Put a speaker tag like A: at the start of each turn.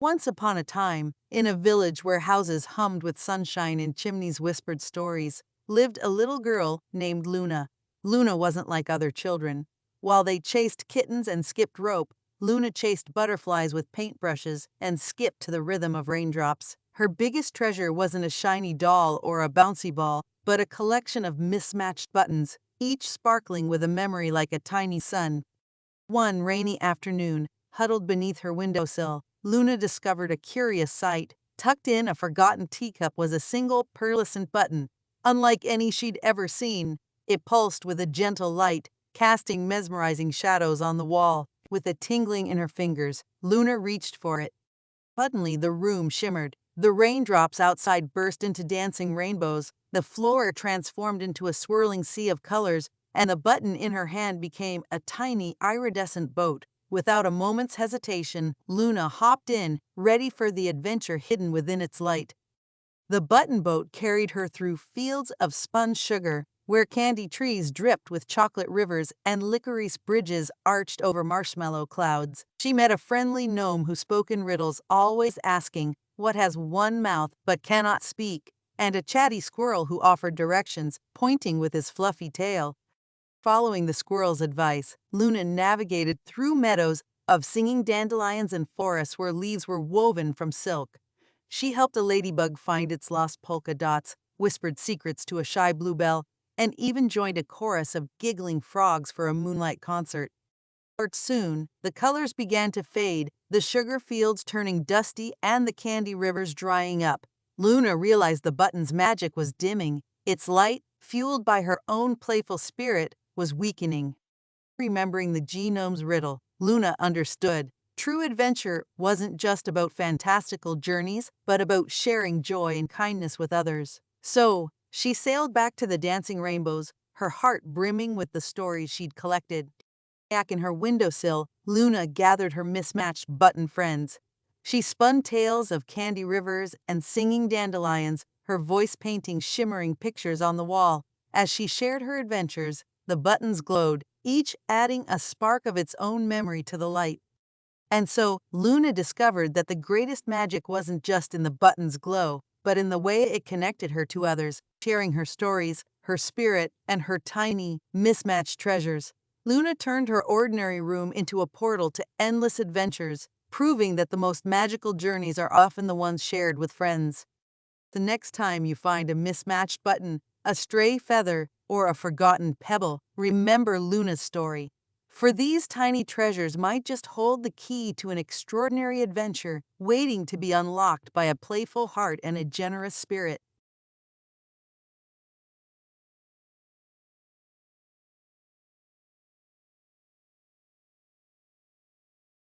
A: Once upon a time, in a village where houses hummed with sunshine and chimneys whispered stories, lived a little girl named Luna. Luna wasn't like other children. While they chased kittens and skipped rope, Luna chased butterflies with paintbrushes and skipped to the rhythm of raindrops. Her biggest treasure wasn't a shiny doll or a bouncy ball, but a collection of mismatched buttons, each sparkling with a memory like a tiny sun. One rainy afternoon, huddled beneath her windowsill, Luna discovered a curious sight. Tucked in a forgotten teacup was a single pearlescent button. Unlike any she'd ever seen, it pulsed with a gentle light, casting mesmerizing shadows on the wall. With a tingling in her fingers, Luna reached for it. Suddenly, the room shimmered. The raindrops outside burst into dancing rainbows, the floor transformed into a swirling sea of colors, and the button in her hand became a tiny iridescent boat. Without a moment's hesitation, Luna hopped in, ready for the adventure hidden within its light. The button boat carried her through fields of spun sugar, where candy trees dripped with chocolate rivers and licorice bridges arched over marshmallow clouds. She met a friendly gnome who spoke in riddles, always asking, "What has one mouth but cannot speak?" and a chatty squirrel who offered directions, pointing with his fluffy tail. Following the squirrel's advice, Luna navigated through meadows of singing dandelions and forests where leaves were woven from silk. She helped a ladybug find its lost polka dots, whispered secrets to a shy bluebell, and even joined a chorus of giggling frogs for a moonlight concert. But soon, the colors began to fade, the sugar fields turning dusty and the candy rivers drying up. Luna realized the button's magic was dimming. Its light, fueled by her own playful spirit, was weakening. Remembering the genome's riddle, Luna understood. True adventure wasn't just about fantastical journeys, but about sharing joy and kindness with others. So, she sailed back to the dancing rainbows, her heart brimming with the stories she'd collected. Back in her windowsill, Luna gathered her mismatched button friends. She spun tales of candy rivers and singing dandelions, her voice painting shimmering pictures on the wall. As she shared her adventures, the buttons glowed, each adding a spark of its own memory to the light. And so, Luna discovered that the greatest magic wasn't just in the button's glow, but in the way it connected her to others, sharing her stories, her spirit, and her tiny, mismatched treasures. Luna turned her ordinary room into a portal to endless adventures, proving that the most magical journeys are often the ones shared with friends. The next time you find a mismatched button, a stray feather, or a forgotten pebble, remember Luna's story. For these tiny treasures might just hold the key to an extraordinary adventure waiting to be unlocked by a playful heart and a generous spirit.